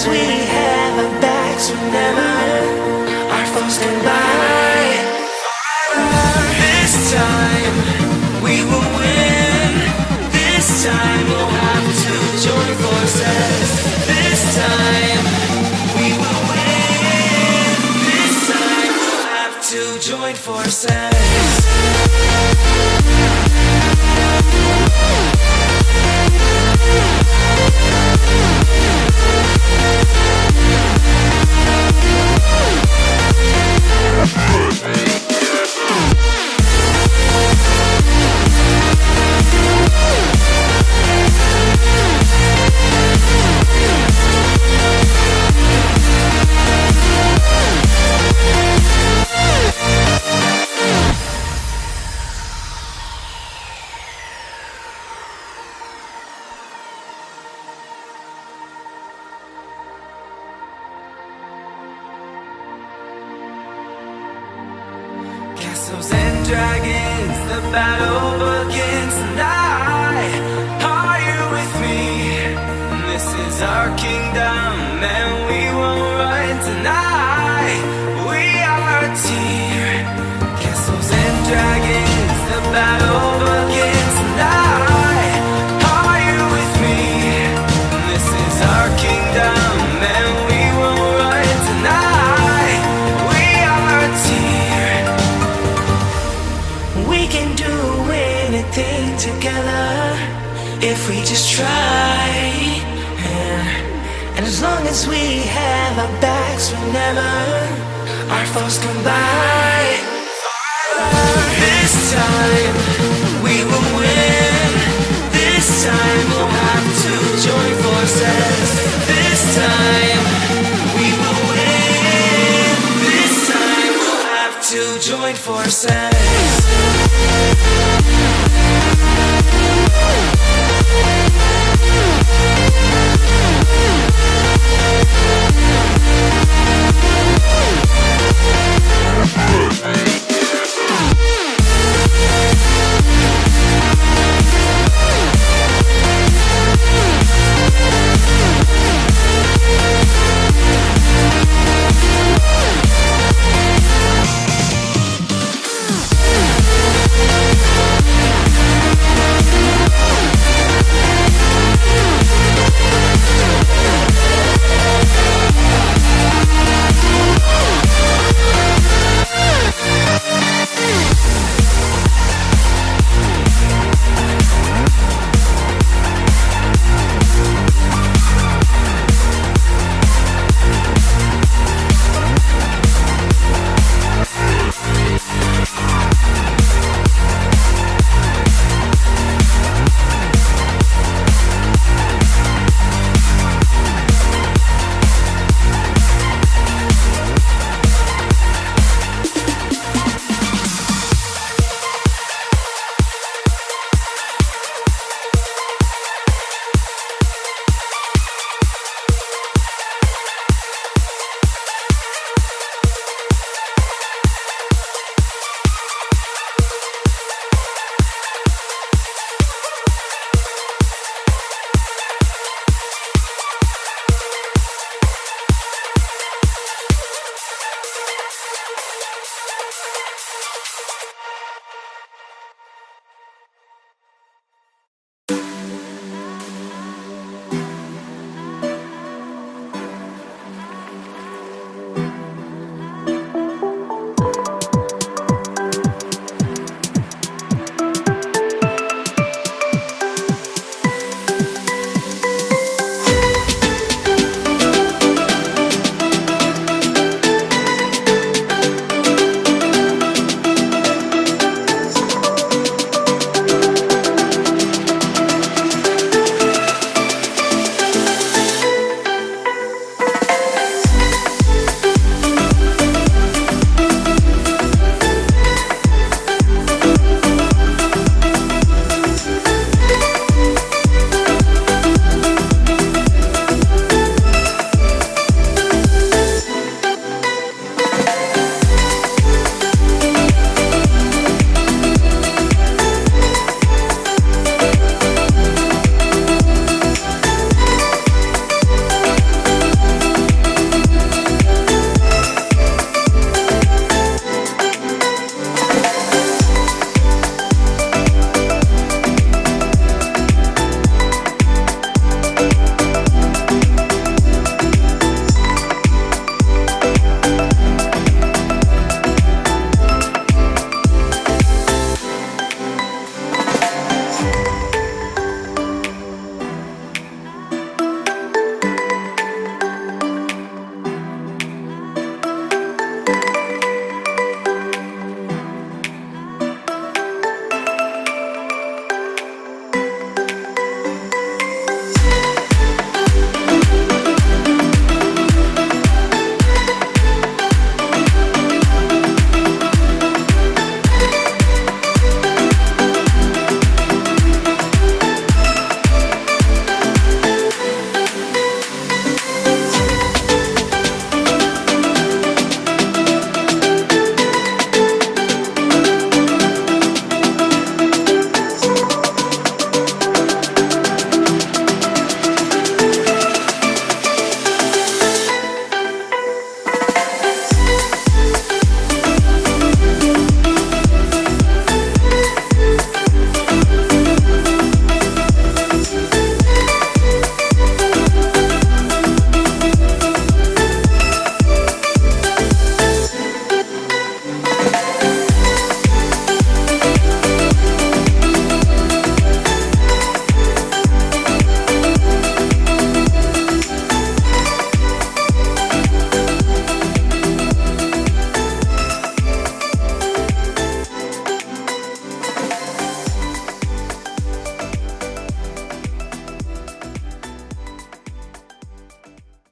as we have our backs, whenever our foes stand by. This time we will win. This time we'll have to join forces. This time we will win. This time we'll have to join forces. Castles and dragons, the battle begins tonight. Are you with me? This is our kingdom and we won't run tonight. We are a team. Castles and dragons, the battle begins tonight. Are you with me? This is our kingdom and we won't run tonight. We are a team. We can do anything together if we just try. And as long as we have our backs, whenever our foes come by. This time we will win. This time we'll have to join forces. This time we will win. This time we'll have to join forces.